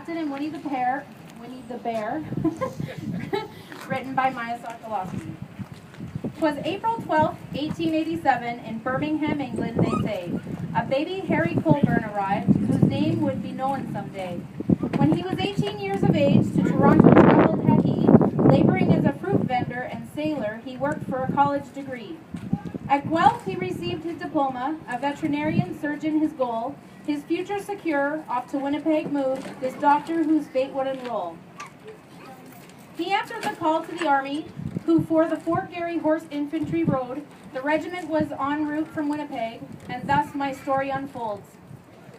Captain and Winnie the Bear, written by Maya Sokolowski. 'Twas April 12th, 1887, in Birmingham, England, they say. A baby Harry Colburn arrived, whose name would be known someday. When he was 18 years of age, to Toronto traveled had he. Laboring as a fruit vendor and sailor, he worked for a college degree. At Guelph, he received his diploma, a veterinarian surgeon his goal. His future secure, off to Winnipeg moved, this doctor whose fate would enroll. He answered the call to the army, who for the Fort Garry Horse Infantry rode. The regiment was en route from Winnipeg, and thus my story unfolds.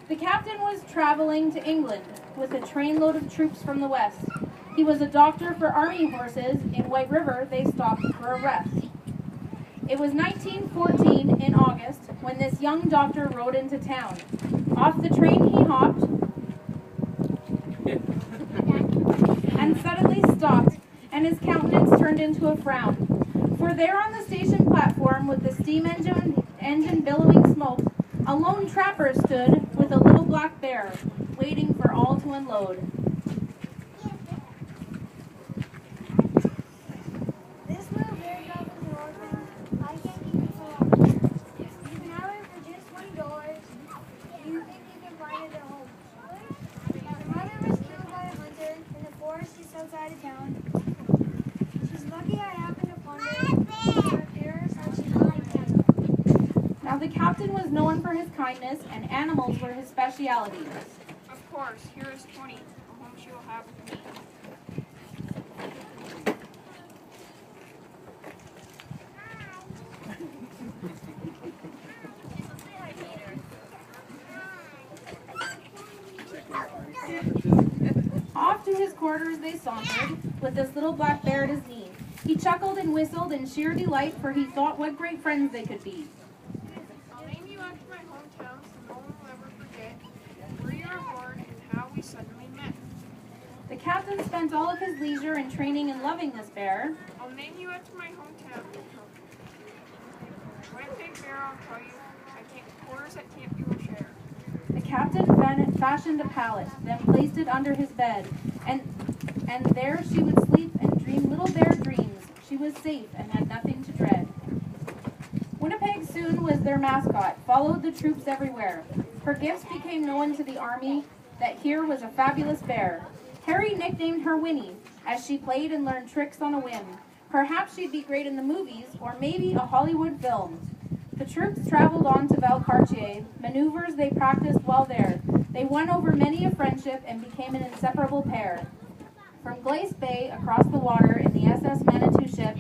The captain was traveling to England with a trainload of troops from the west. He was a doctor for army horses. In White River, they stopped for a rest. It was 1914 in August when this young doctor rode into town. Off the train he hopped and suddenly stopped, and his countenance turned into a frown. For there on the station platform, with the steam engine billowing smoke, a lone trapper stood with a little black bear, waiting for all to unload. This little bear dog is an orphan. I can't keep it for long. You can have it for just $20. You think you can find it at home. Her mother was killed by a hunter in the forest just outside of town. She's lucky I happened to find her here, so she's not dead. Now the captain was known for his kindness, and animals were his speciality. Of course, here is 20, a home she will have with me. Off to his quarters they sauntered, with this little black bear at his knee. He chuckled and whistled in sheer delight, for he thought what great friends they could be. I'll name you after my hometown so no one will ever forget where you were born and how we suddenly met. The captain spent all of his leisure in training and loving this bear. I'll name you after my hometown. Winnipeg Bear, I'll tell you, I take quarters at camp you will share. The captain fashioned a pallet, then placed it under his bed, and there she would sleep and dream little bear dreams. She was safe and had nothing to dread. Winnipeg soon was their mascot, followed the troops everywhere. Her gifts became known to the army, that here was a fabulous bear. Harry nicknamed her Winnie, as she played and learned tricks on a whim. Perhaps she'd be great in the movies, or maybe a Hollywood film. The troops traveled on to Valcartier. Maneuvers they practiced while there. They won over many a friendship and became an inseparable pair. From Glace Bay, across the water, in the SS Manitou ship,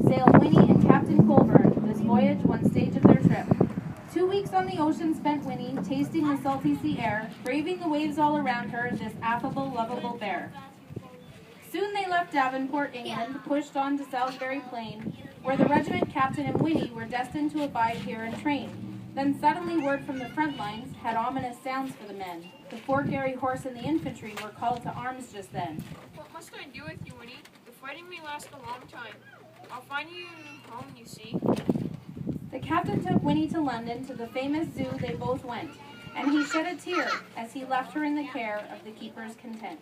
sailed Winnie and Captain Colburn, this voyage one stage of their trip. 2 weeks on the ocean spent Winnie, tasting the salty sea air, braving the waves all around her, this affable, lovable bear. Soon they left Davenport, England, pushed on to Salisbury Plain, where the regiment captain and Winnie were destined to abide here and train. Then suddenly word from the front lines had ominous sounds for the men. The Fort Garry Horse and the infantry were called to arms just then. What must I do with you, Winnie? The fighting may last a long time. I'll find you a new home, you see. The captain took Winnie to London, to the famous zoo they both went, and he shed a tear as he left her in the care of the keeper's content.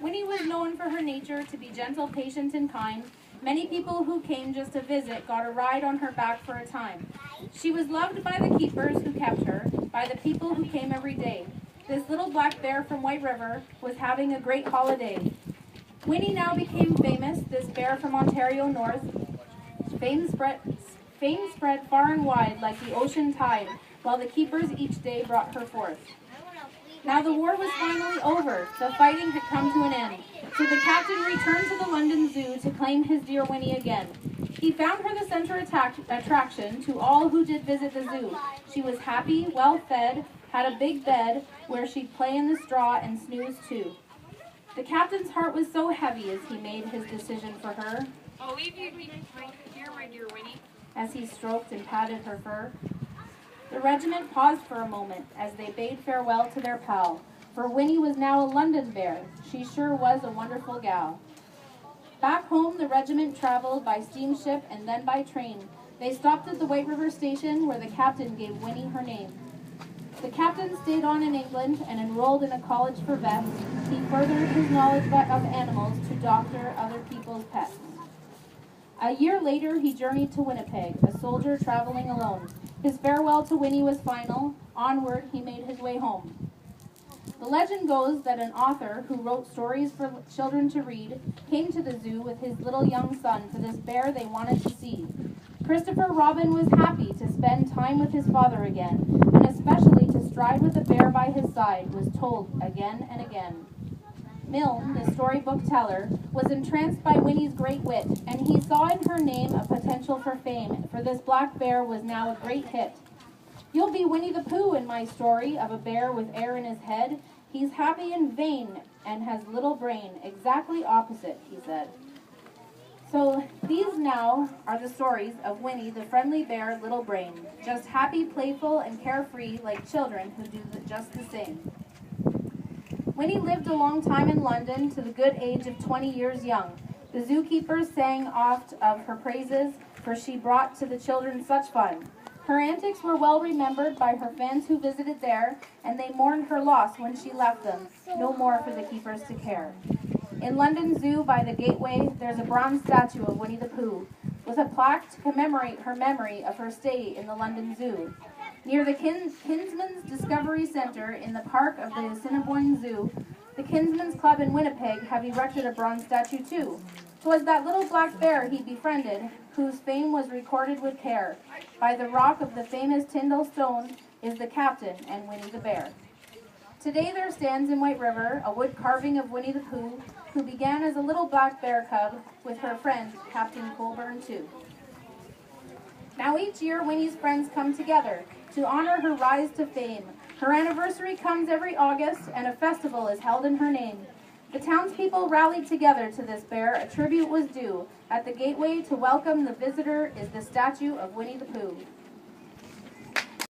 Winnie was known for her nature to be gentle, patient, and kind. Many people who came just to visit got a ride on her back for a time. She was loved by the keepers who kept her, by the people who came every day. This little black bear from White River was having a great holiday. Winnie now became famous, this bear from Ontario North. Fame spread far and wide like the ocean tide, while the keepers each day brought her forth. Now the war was finally over. The fighting had come to an end. So the captain returned to the London Zoo to claim his dear Winnie again. He found her the center attraction to all who did visit the zoo. She was happy, well fed, had a big bed where she'd play in the straw and snooze too. The captain's heart was so heavy as he made his decision for her, I'll leave you right here, my dear Winnie. as he stroked and patted her fur. The regiment paused for a moment as they bade farewell to their pal, for Winnie was now a London bear. She sure was a wonderful gal. Back home, the regiment traveled by steamship and then by train. They stopped at the White River station, where the captain gave Winnie her name. The captain stayed on in England and enrolled in a college for vets. He furthered his knowledge of animals to doctor other people's pets. A year later, he journeyed to Winnipeg, a soldier traveling alone. His farewell to Winnie was final. Onward, he made his way home. The legend goes that an author who wrote stories for children to read came to the zoo with his little young son for this bear they wanted to see. Christopher Robin was happy to spend time with his father again, and especially to stride with the bear by his side was told again and again. Milne, the storybook teller, was entranced by Winnie's great wit, and he saw in her name a potential for fame, for this black bear was now a great hit. You'll be Winnie the Pooh in my story of a bear with air in his head. He's happy and vain and has little brain, exactly opposite, he said. So these now are the stories of Winnie the friendly bear, little brain, just happy, playful, and carefree like children who do just the same. Winnie lived a long time in London to the good age of 20 years young. The zookeepers sang oft of her praises, for she brought to the children such fun. Her antics were well remembered by her fans who visited there, and they mourned her loss when she left them, no more for the keepers to care. In London Zoo, by the gateway, there's a bronze statue of Winnie the Pooh, with a plaque to commemorate her memory of her stay in the London Zoo. Near the Kinsman's Discovery Center in the park of the Assiniboine Zoo, the Kinsman's Club in Winnipeg have erected a bronze statue too. 'Twas that little black bear he befriended, whose fame was recorded with care. By the rock of the famous Tyndall Stone is the captain and Winnie the Bear. Today there stands in White River a wood carving of Winnie the Pooh, who began as a little black bear cub with her friend Captain Colburn too. Now each year Winnie's friends come together to honor her rise to fame. Her anniversary comes every August, and a festival is held in her name. The townspeople rallied together to this bear. A tribute was due. At the gateway to welcome the visitor is the statue of Winnie the Pooh.